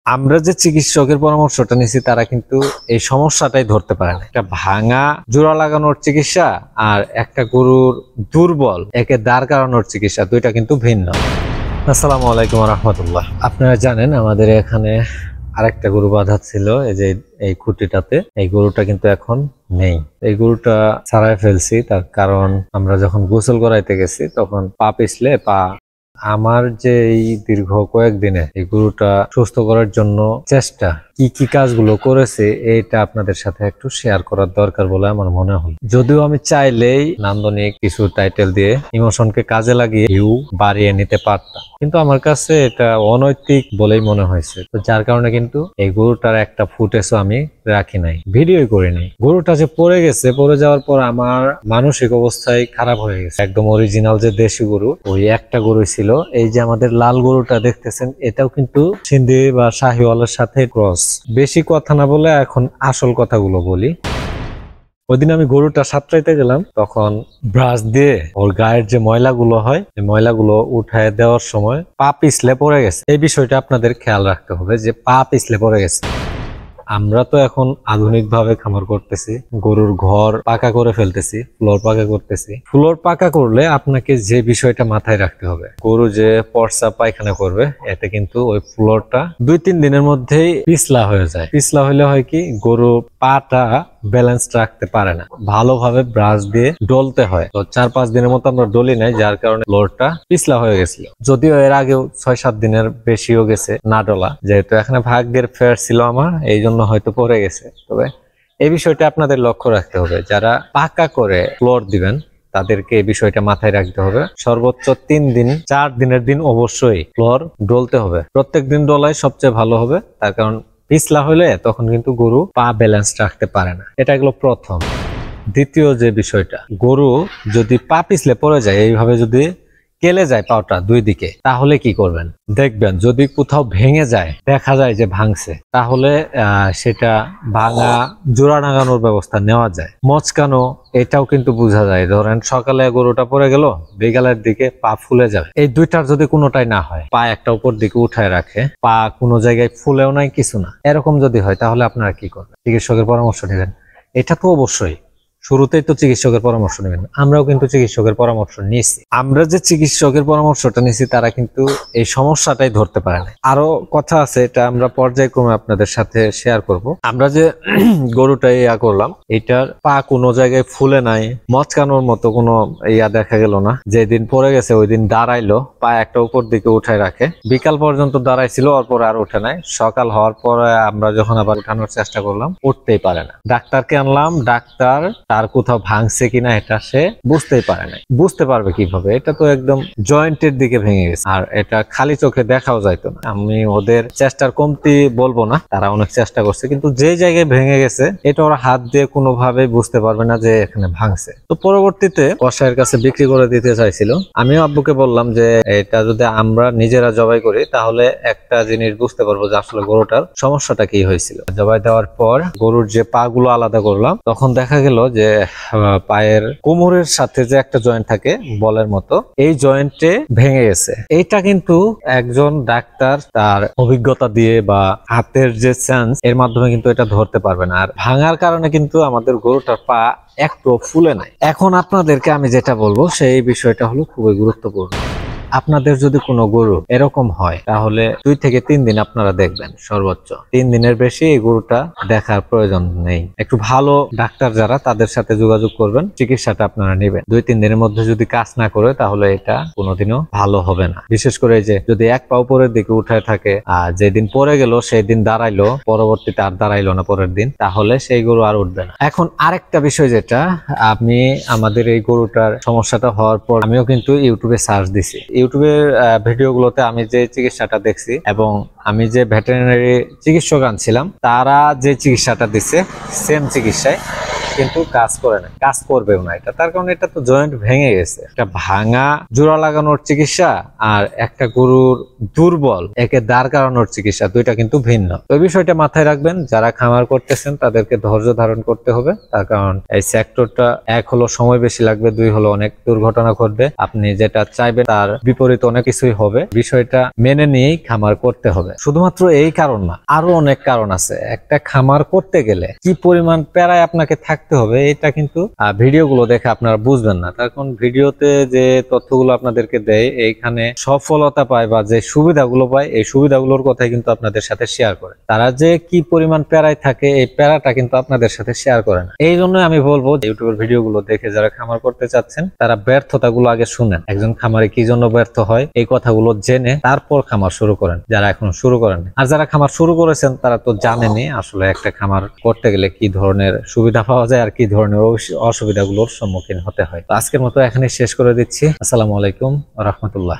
আমরা যে চিকিৎসকের পরামর্শটা নিছি তারা কিন্তু এই সমস্যাটাই ধরতে পারে না। একটা ভাঙা জোড়া লাগানোর চিকিৎসা আর একটা গরুর দুর্বল একে দাঁড় করানোর চিকিৎসা দুইটা কিন্তু ভিন্ন। আসসালামু আলাইকুম রাহমাতুল্লাহ। আপনারা জানেন আমাদের এখানে আরেকটা গরু বাঁধা ছিল, এই যে এই খুঁটিটাতে। এই গরুটা কিন্তু এখন নেই। এই গরুটা ছাড়াই ফেলছি, তার কারণ আমরা যখন গোসল করাইতে গেছি তখন পা পিছলে আমার যে এই দীর্ঘ কয়েকদিনে এই গরুটা সুস্থ করার জন্য চেষ্টা কি কি কাজগুলো করেছে এটা আপনাদের সাথে একটু শেয়ার করার দরকার বলে আমার মনে হল। যদিও আমি চাইলেই নান্দনিক কিছু টাইটেল দিয়ে ইমোশনকে কাজে লাগিয়ে ভিউ বাড়িয়ে নিতে পারতাম, কিন্তু আমার কাছে এটা অনৈতিক বলেই মনে হয়েছে। তো যার কারণে কিন্তু এই গরুটার একটা ফুটেজও আমি রাখি নাই, ভিডিও করি নাই। গরুটা যে পড়ে গেছে, পড়ে যাওয়ার পর আমার মানসিক অবস্থায় খারাপ হয়ে গেছে। একদম অরিজিনাল যে দেশি গরু, ওই একটা গরু ছিল। এই যে আমাদের লাল গরুটা দেখতেছেন, এটাও কিন্তু সিন্ধি বা শাহিওয়ালের সাথে ক্রস। বেশি কথা না বলে এখন আসল কথাগুলো বলি। ওইদিন আমি গরুটা সাঁতরাইতে গেলাম, তখন ব্রাশ দিয়ে ওর গায়ের যে ময়লাগুলো হয়, এই ময়লাগুলো উঠায় দেওয়ার সময় পা পিছলে পড়ে গেছে। এই বিষয়টা আপনাদের খেয়াল রাখতে হবে যে পা পিছলে পড়ে গেছে। আমরা তো এখন আধুনিক ভাবে খামার করতেছি, গরুর ঘর পাকা করে ফেলতেছি, ফ্লোর পাকা করতেছি। ফ্লোর পাকা করলে আপনাকে যে বিষয়টা মাথায় রাখতে হবে, গরু যে পরসা পায়খানা করবে এতে কিন্তু ওই ফ্লোরটা 2-3 দিনের মধ্যেই পিছলা হয়ে যায়। পিছলা হলে হয় কি, গরু পাটা ব্যালেন্স রাখতে পারে না, ভালোভাবে ব্রাশ দিয়ে ডলতে হয়। তো 4-5 দিনের মতো আমরা ডলি নাই, যার কারণে ফ্লোরটা পিছলা হয়ে গেছিল। যদিও এর আগেও 6-7 দিনের বেশিও গেছে না ডলা, যেহেতু এখানে ভাগ্যের ফেয়ার ছিল আমার, এই জন্য হয়তো পড়ে গেছে। তবে এই বিষয়টা আপনাদের লক্ষ্য রাখতে হবে, যারা পাকা করে ফ্লোর দিবেন তাদেরকে এই বিষয়টা মাথায় রাখতে হবে। সর্বোচ্চ 3 দিন 4 দিনের দিন অবশ্যই ফ্লোর ডলতে হবে। প্রত্যেক দিন ডলাই সবচেয়ে ভালো হবে, তার কারণ পিছলা হলে তখন কিন্তু গরু পা ব্যালেন্স রাখতে পারে না। এটা গেল প্রথম। দ্বিতীয় যে বিষয়টা, গরু যদি পা পিছলে পড়ে যায়, এইভাবে যদি কেলে যায় পাটা দুই দিকে, তাহলে কি করবেন দেখবেন। যদি কোথাও ভেঙে যায়, দেখা যায় যে ভাঙছে, তাহলে সেটা ভাঙা জোড়া লাগানোর ব্যবস্থা নেওয়া যায়। মচকানো এটাও কিন্তু বোঝা যায়। ধরেন সকালে গরুটা পড়ে গেল, বিকালের দিকে পা ফুলে যাবে। এই দুইটার যদি কোনোটাই না হয়, পা একটা উপর দিকে উঠায় রাখে, পা কোনো জায়গায় ফুলেও নাই, কিছু না, এরকম যদি হয়, তাহলে আপনারা কি করবেন? চিকিৎসকের পরামর্শ নেবেন। এটা তো অবশ্যই শুরুতেই তো চিকিৎসকের পরামর্শ নেবেন। আমরাও কিন্তু চিকিৎসকের পরামর্শ নিয়েছি। আমরা যে চিকিৎসকের পরামর্শটা নিয়েছি তারা কিন্তু এই সমস্যাটাই ধরতে পারে না। আরো কথা আছে, এটা আমরা পর্যায়ক্রমে আপনাদের সাথে শেয়ার করব। আমরা যে গরুটা ইয়া করলাম, এটার পা কোনো জায়গায় ফুলে নাই, মচকানোর মতো কোনো ইয়া দেখা গেল না। যেদিন পড়ে গেছে ওই দিন দাঁড়াইলো, পা একটা উপর দিকে উঠায় রাখে, বিকাল পর্যন্ত দাঁড়াইছিল, ওর পরে আর উঠে নাই। সকাল হওয়ার পরে আমরা যখন আবার উঠানোর চেষ্টা করলাম, উঠতেই পারে না। ডাক্তারকে আনলাম, ডাক্তার তার কোথাও ভাঙছে কিনা এটা সে বুঝতেই পারে নাই। বুঝতে পারবে কিভাবে? এটা তো একদম জয়েন্টের দিকে ভেঙে গেছে, আর এটা খালি চোখে দেখাও যাইতো না। আমি ওদের চেষ্টার কমতি বলবো না, তারা অনেক চেষ্টা করছে, কিন্তু যে জায়গায় ভেঙে গেছে এটা ওরা হাত দিয়ে কোনোভাবে বুঝতে পারবে না যে এখানে ভাঙছে। তো পরবর্তীতে কসাইয়ের কাছে বিক্রি করে দিতে চাইছিল। আমিও আব্বুকে বললাম যে এটা যদি আমরা নিজেরা জবাই করি, তাহলে একটা জিনিস বুঝতে পারবো যে আসলে গরুটার সমস্যাটা কি হয়েছিল। জবাই দেওয়ার পর গরুর যে পা গুলো আলাদা করলাম, তখন দেখা গেল যে পায়ের কোমরের সাথে যে একটা জয়েন্ট থাকে বলের মতো, এই জয়েন্টে ভেঙে গেছে। এইটা কিন্তু একজন ডাক্তার তার অভিজ্ঞতা দিয়ে বা হাতের যে সেন্স এর মাধ্যমে কিন্তু এটা ধরতে পারবে না। আর ভাঙার কারণে কিন্তু আমাদের গরুটার পা একটু ফুলে নাই। এখন আপনাদেরকে আমি যেটা বলবো সেই বিষয়টা হলো খুবই গুরুত্বপূর্ণ। আপনাদের যদি কোনো গরু এরকম হয়, তাহলে 2 থেকে 3 দিন আপনারা দেখবেন, সর্বোচ্চ 3 দিনের বেশি এই গরুটা দেখার প্রয়োজন নেই। একটু ভালো ডাক্তার যারা, তাদের সাথে যোগাযোগ করবেন, চিকিৎসাটা আপনারা নেবেন। 2-3 দিনের মধ্যে যদি কাজ না করে, তাহলে এটা কোনোদিনও ভালো হবে না। বিশেষ করে যে যদি এক পা উপরের দিকে উঠায় থাকে, আর যেদিন পড়ে গেল সেই দিন দাঁড়াইলো, পরবর্তীতে আর দাঁড়াইলো না পরের দিন, তাহলে সেই গরু আর উঠবে না। এখন আরেকটা বিষয়, যেটা আমি আমাদের এই গরুটার সমস্যাটা হওয়ার পর আমিও কিন্তু ইউটিউবে সার্চ দিছি। ইউটিউবের ভিডিওগুলোতে আমি যে চিকিৎসাটা দেখছি এবং আমি যে ভেটেরিনারি চিকিৎসক আনছিলাম, তারা যে চিকিৎসাটা দিচ্ছে সেম চিকিৎসায় কিন্তু কাজ করে না, কাজ করবেও না এটা, তার কারণ এটা তো জয়েন্ট ভেঙে গেছে। একটা ভাঙা জোড়া লাগানোর চিকিৎসা আর একটা গরুর দুর্বল একে দাঁড় করানোর চিকিৎসা, দুইটা কিন্তু ভিন্ন। তো এই বিষয়টা মাথায় রাখবেন, যারা খামার করতেছেন তাদেরকে ধৈর্য ধারণ করতে হবে, তার কারণ এই সেক্টরটা এক হলো সময় বেশি লাগবে, দুই হলো অনেক দুর্ঘটনা ঘটবে, আপনি যেটা চাইবেন তার বিপরীত অনেক কিছুই হবে। বিষয়টা মেনে নিয়েই খামার করতে হবে। শুধুমাত্র এই কারণ না, আরো অনেক কারণ আছে। একটা খামার করতে গেলে কি পরিমাণ প্যারায় আপনাকে থাকতে হবে এটা কিন্তু ভিডিওগুলো দেখে আপনারা বুঝবেন না, তার কারণ ভিডিওতে যে তথ্যগুলো আপনাদেরকে দেয় এইখানে সফলতা পায় বা যে সুবিধাগুলো পায় এই সুবিধাগুলোর কথাই কিন্তু আপনাদের সাথে শেয়ার করে। তারা যে কি পরিমাণ প্যারায় থাকে এই প্যারাটা কিন্তু আপনাদের সাথে শেয়ার করে না। এই জন্য আমি বলবো ইউটিউবের ভিডিওগুলো দেখে যারা খামার করতে চাচ্ছেন তারা ব্যর্থতাগুলো আগে শুনেন, একজন খামারে কি জন্য ব্যর্থ হয় এই কথাগুলো জেনে তারপর খামার শুরু করেন, যারা এখন শুরু করেন। আর যারা খামার শুরু করেছেন তারা তো জানেনই আসলে একটা খামার করতে গেলে কি ধরনের সুবিধা পাওয়া যায় আর কি ধরনের অসুবিধাগুলোর সম্মুখীন হতে হয়। তো আজকের মতো এখানে শেষ করে দিচ্ছি। আসসালামু আলাইকুম ওয়া রাহমাতুল্লাহ।